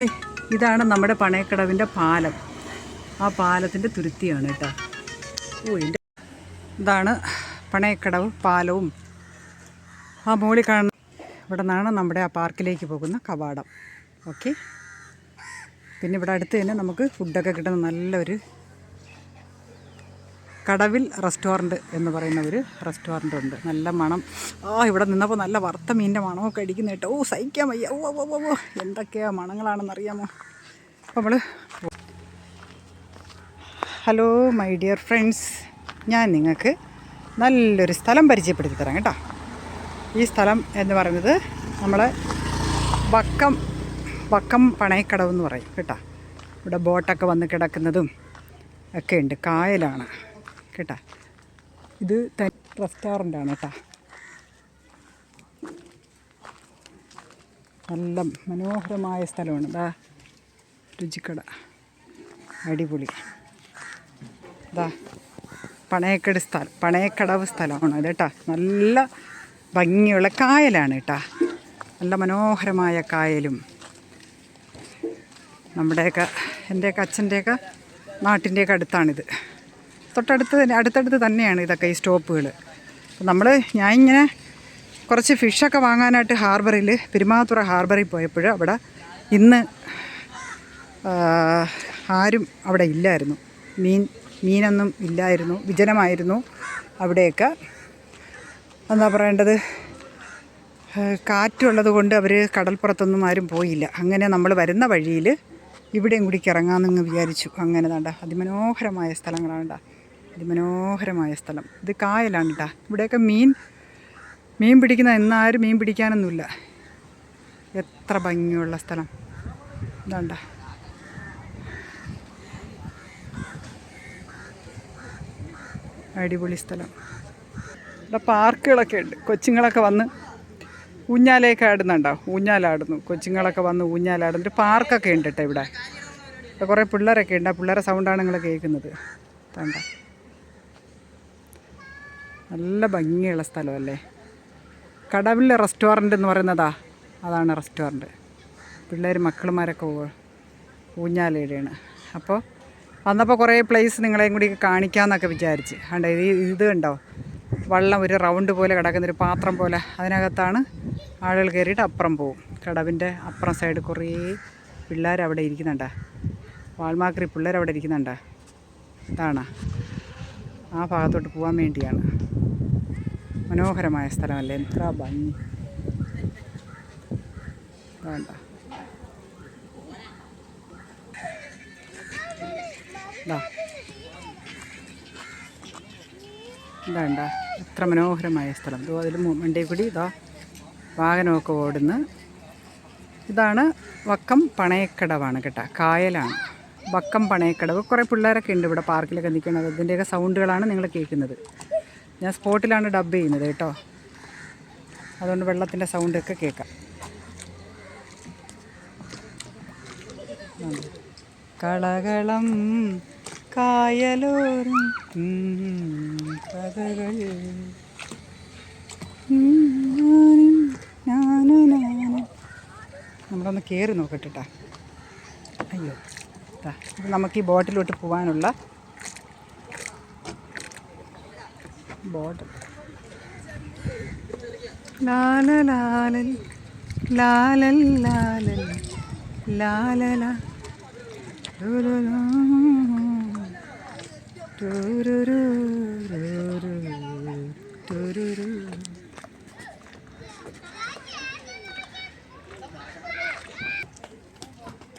ഇതാണ് നമ്മുടെ പണയക്കടവിൻ്റെ പാലം. ആ പാലത്തിൻ്റെ തുരുത്തിയാണ് കേട്ടോ. ഇതാണ് പണയക്കടവ് പാലവും. ആ മുകളിൽ കാണുന്ന ഇവിടെ നിന്നാണ് നമ്മുടെ ആ പാർക്കിലേക്ക് പോകുന്ന കവാടം. ഓക്കെ. പിന്നെ ഇവിടെ അടുത്ത് തന്നെ നമുക്ക് ഫുഡൊക്കെ കിട്ടുന്ന നല്ലൊരു കടവിൽ റെസ്റ്റോറൻറ്റ് എന്ന് പറയുന്ന ഒരു റെസ്റ്റോറൻ്റ് ഉണ്ട്. നല്ല മണം. ഇവിടെ നിന്നപ്പോൾ നല്ല വറുത്ത മീനിൻ്റെ മണമൊക്കെ അടിക്കുന്ന കേട്ടോ. സഹിക്കാൻ വയ്യ. എന്തൊക്കെയാണ് മണങ്ങളാണെന്നറിയാമോ. അപ്പോൾ നമ്മൾ ഹലോ മൈ ഡിയർ ഫ്രണ്ട്സ്, ഞാൻ നിങ്ങൾക്ക് നല്ലൊരു സ്ഥലം പരിചയപ്പെടുത്തി തരാം കേട്ടോ. ഈ സ്ഥലം എന്ന് പറയുന്നത് നമ്മളെ വക്കം പണയക്കടവ് എന്ന് പറയും കേട്ടോ. ഇവിടെ ബോട്ടൊക്കെ വന്ന് കിടക്കുന്നതും ഒക്കെ ഉണ്ട്. കായലാണ് കേട്ടോ. ഇത് റെസ്റ്റോറൻ്റാണ് കേട്ടോ. നല്ല മനോഹരമായ സ്ഥലമാണ്. ഇതാ രുചിക്കട, അടിപൊളി. ഇതാ പണയക്കടവ് സ്ഥലമാണ് ഇത് കേട്ടോ. നല്ല ഭംഗിയുള്ള കായലാണ് കേട്ടോ. നല്ല മനോഹരമായ കായലും നമ്മുടെയൊക്കെ എൻ്റെയൊക്കെ അച്ഛൻ്റെയൊക്കെ നാട്ടിൻ്റെയൊക്കെ അടുത്താണിത്. അടുത്തടുത്ത് തന്നെയാണ് ഇതൊക്കെ ഈ സ്റ്റോപ്പുകൾ. ഞാനിങ്ങനെ കുറച്ച് ഫിഷൊക്കെ വാങ്ങാനായിട്ട് പെരുമാതുറ ഹാർബറിൽ പോയപ്പോൾ അവിടെ ഇന്ന് ആരും അവിടെ ഇല്ലായിരുന്നു. മീനൊന്നും ഇല്ലായിരുന്നു, വിജനമായിരുന്നു അവിടെയൊക്കെ. എന്താ പറയേണ്ടത്, കാറ്റുള്ളത് കൊണ്ട് അവർ കടൽപ്പുറത്തൊന്നും ആരും പോയില്ല. അങ്ങനെ നമ്മൾ വരുന്ന വഴിയിൽ ഇവിടെയും കൂടി ഇറങ്ങാമെന്ന് വിചാരിച്ചു. അങ്ങനെ വേണ്ട അതിമനോഹരമായ സ്ഥലങ്ങളാണ് കേട്ടോ. അതിമനോഹരമായ സ്ഥലം. ഇത് കായലാണ് കേട്ടോ. ഇവിടെയൊക്കെ മീൻ പിടിക്കുന്ന എന്നാരും മീൻ പിടിക്കാനൊന്നുമില്ല. എത്ര ഭംഗിയുള്ള സ്ഥലം ഇതാണ്ട. അടിപൊളി സ്ഥലം. ഇവിടെ പാർക്കുകളൊക്കെ ഉണ്ട്. കൊച്ചുങ്ങളൊക്കെ വന്ന് ഊഞ്ഞാലയൊക്കെ ആടുന്നുണ്ടോ. ഊഞ്ഞാലാടുന്നു കൊച്ചുങ്ങളൊക്കെ വന്ന് ഊഞ്ഞാലാടുന്നൊരു പാർക്കൊക്കെ ഉണ്ട് കേട്ടോ. ഇവിടെ കുറേ പിള്ളേരൊക്കെ ഉണ്ട്. ആ പിള്ളേരെ സൗണ്ടാണ് നിങ്ങൾ കേൾക്കുന്നത്. വേണ്ട നല്ല ഭംഗിയുള്ള സ്ഥലമല്ലേ. കടവിലെ റെസ്റ്റോറൻ്റ് എന്ന് പറയുന്നതാ, അതാണ് റെസ്റ്റോറൻറ്റ്. മക്കളുമാരൊക്കെ ഊഞ്ഞാലയിടാണ്. അപ്പോൾ വന്നപ്പോൾ കുറേ പ്ലേസ് നിങ്ങളെയും കൂടി കാണിക്കാമെന്നൊക്കെ വിചാരിച്ച്. ഇത് കണ്ടോ, വള്ളം ഒരു റൗണ്ട് പോലെ കിടക്കുന്നൊരു പാത്രം പോലെ. അതിനകത്താണ് ആളുകൾ കയറിയിട്ട് അപ്പുറം പോവും. കടവിൻ്റെ അപ്പുറം സൈഡ് കുറേ പിള്ളേരവിടെ ഇരിക്കുന്നുണ്ട്. വാൾമാക്രി പിള്ളേരവിടെ ഇരിക്കുന്നുണ്ട്. ഇതാണ് ആ ഭാഗത്തോട്ട് പോകാൻ വേണ്ടിയാണ്. മനോഹരമായ സ്ഥലമല്ലേ, എത്ര ഭംഗി. വേണ്ട ഇതാണ്ട എത്ര മനോഹരമായ സ്ഥലം. അതിൽ വണ്ടി കൂടി വാഹനമൊക്കെ ഓടുന്നു. ഇതാണ് വക്കം പണയക്കടവാണ് കേട്ടോ. കായലാണ് വക്കം പണയക്കടവ്. കുറേ പിള്ളേരൊക്കെ ഉണ്ട് ഇവിടെ പാർക്കിലൊക്കെ നിൽക്കുന്നത്. ഇതിൻ്റെയൊക്കെ സൗണ്ടുകളാണ് നിങ്ങൾ കേൾക്കുന്നത്. ഞാൻ സ്പോട്ടിലാണ് ഡബ് ചെയ്യുന്നത് കേട്ടോ. അതുകൊണ്ട് വെള്ളത്തിൻ്റെ സൗണ്ടൊക്കെ കേൾക്കാം. കളകളം കായലോരം കഥകൾ നമ്മളൊന്ന് കയറി നോക്കട്ടെ. അയ്യോ, ഇത് നമുക്ക് ഈ ബോട്ടിലോട്ട് പോകാനുള്ള ബോട്ട്. ലാലലാലൽ ലാലൽ ലാലൽ ലാലല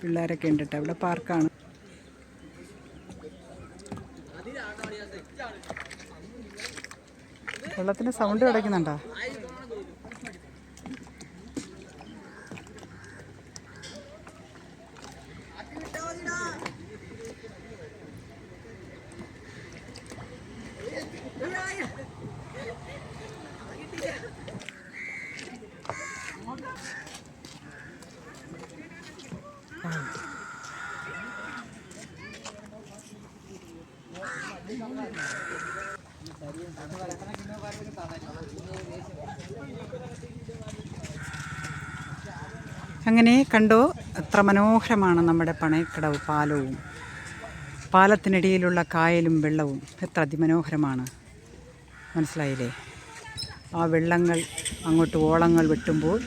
പിള്ളേരൊക്കെ ഉണ്ട് കേട്ടോ. ഇവിടെ പാർക്കാണ്. വെള്ളത്തിൻ്റെ സൗണ്ട് കിടക്കുന്നുണ്ടോ. അങ്ങനെ കണ്ടോ, എത്ര മനോഹരമാണ് നമ്മുടെ പണയക്കടവ് പാലവും, പാലത്തിനിടയിലുള്ള കായലും വെള്ളവും എത്ര അതിമനോഹരമാണ്. മനസ്സിലായില്ലേ? ആ വെള്ളങ്ങൾ അങ്ങോട്ട് ഓളങ്ങൾ വെട്ടുമ്പോൾ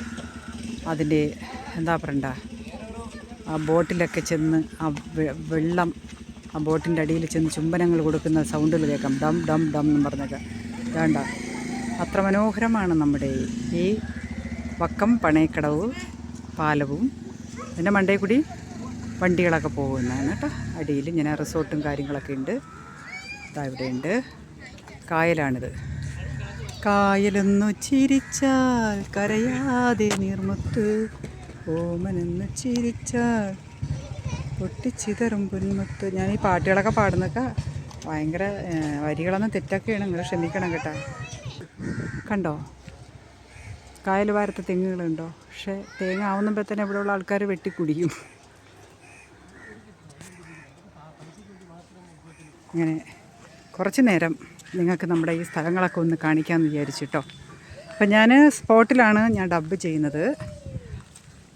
അതിൻ്റെ എന്താ പറയണ്ട, ആ ബോട്ടിലൊക്കെ ചെന്ന് ആ വെള്ളം ആ ബോട്ടിൻ്റെ അടിയിൽ ചെന്ന് ചുംബനങ്ങൾ കൊടുക്കുന്ന സൗണ്ടുകൾ കേൾക്കാം. ഡം ഡം ഡം എന്ന് പറഞ്ഞൊക്കെ. വേണ്ട, അത്ര മനോഹരമാണ് നമ്മുടെ ഈ വക്കം പണയക്കടവ് പാലവും. പിന്നെ മണ്ടേ കൂടി വണ്ടികളൊക്കെ പോകുന്നതാണ് കേട്ടോ. അടിയിൽ ഇങ്ങനെ റിസോർട്ടും കാര്യങ്ങളൊക്കെ ഉണ്ട്. ഇതാ ഇവിടെയുണ്ട്. കായലാണിത്. കായലൊന്നു ചിരിച്ചാൽ കരയാതെ നീർമുത്ത്, ഓമനെന്ന് ചിരിച്ചാൽ പൊട്ടിച്ചിതറും പൊന്മുത്ത്. ഞാൻ ഈ പാട്ടുകളൊക്കെ പാടുന്നൊക്കെ ഭയങ്കര വരികളൊന്നും തെറ്റൊക്കെയാണ്, നിങ്ങൾ ക്ഷമിക്കണം കേട്ടോ. കണ്ടോ കായൽ വാരത്തെ തെങ്ങുകളുണ്ടോ? പക്ഷേ തേങ്ങ ആവുന്നുമ്പോൾ തന്നെ ഇവിടെയുള്ള ആൾക്കാർ വെട്ടിക്കുടിക്കും. ഇങ്ങനെ കുറച്ച് നേരം നിങ്ങൾക്ക് നമ്മുടെ ഈ സ്ഥലങ്ങളൊക്കെ ഒന്ന് കാണിക്കാമെന്ന് വിചാരിച്ചിട്ടോ. അപ്പം ഞാൻ സ്പോട്ടിലാണ് ഞാൻ ഡബ്ബ് ചെയ്യുന്നത്.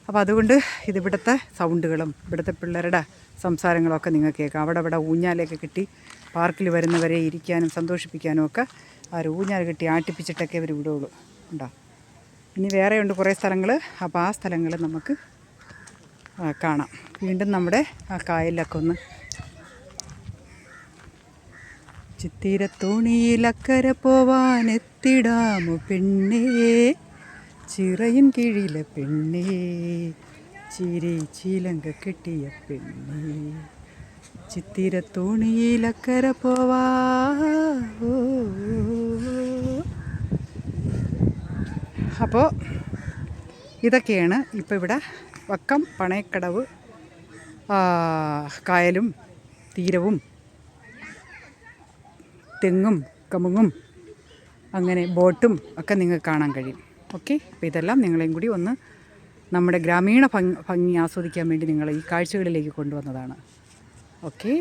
അപ്പോൾ അതുകൊണ്ട് ഇതിവിടുത്തെ സൗണ്ടുകളും ഇവിടുത്തെ പിള്ളേരുടെ സംസാരങ്ങളൊക്കെ നിങ്ങൾക്ക് കേൾക്കാം. അവിടെ ഊഞ്ഞാലൊക്കെ കിട്ടി പാർക്കിൽ വരുന്നവരെ ഇരിക്കാനും സന്തോഷിപ്പിക്കാനും ഒക്കെ ആ ഊഞ്ഞാൽ കെട്ടി ആട്ടിപ്പിച്ചിട്ടൊക്കെ ഇവർ വിടുള്ളൂ. ഉണ്ടോ? ഇനി വേറെയുണ്ട് കുറേ സ്ഥലങ്ങൾ. അപ്പോൾ ആ സ്ഥലങ്ങൾ നമുക്ക് കാണാം. വീണ്ടും നമ്മുടെ ആ കായലിലൊക്കെ ഒന്ന്. ചിത്തിരത്തോണിയിലക്കരെ പോവാനെത്തിടാമോ പെണ്ണേ, ചിറയിൻ കീഴിലെ പെണ്ണേ, ചിരി ചീലങ്ക കെട്ടിയ പെണ്ണേ, ചിത്തിരത്തോണിയിലക്കരെ പോവാ. അപ്പോൾ ഇതൊക്കെയാണ് ഇപ്പോൾ ഇവിടെ വക്കം പണയക്കടവ് കായലും തീരവും തെങ്ങും കമുങ്ങും അങ്ങനെ ബോട്ടും ഒക്കെ നിങ്ങൾക്ക് കാണാൻ കഴിയും. ഓക്കെ, അപ്പോൾ ഇതെല്ലാം നിങ്ങളെയും കൂടി ഒന്ന് നമ്മുടെ ഗ്രാമീണ ഭംഗി ആസ്വദിക്കാൻ വേണ്ടി നിങ്ങളെ ഈ കാഴ്ചകളിലേക്ക് കൊണ്ടുവന്നതാണ്. ഓക്കെ.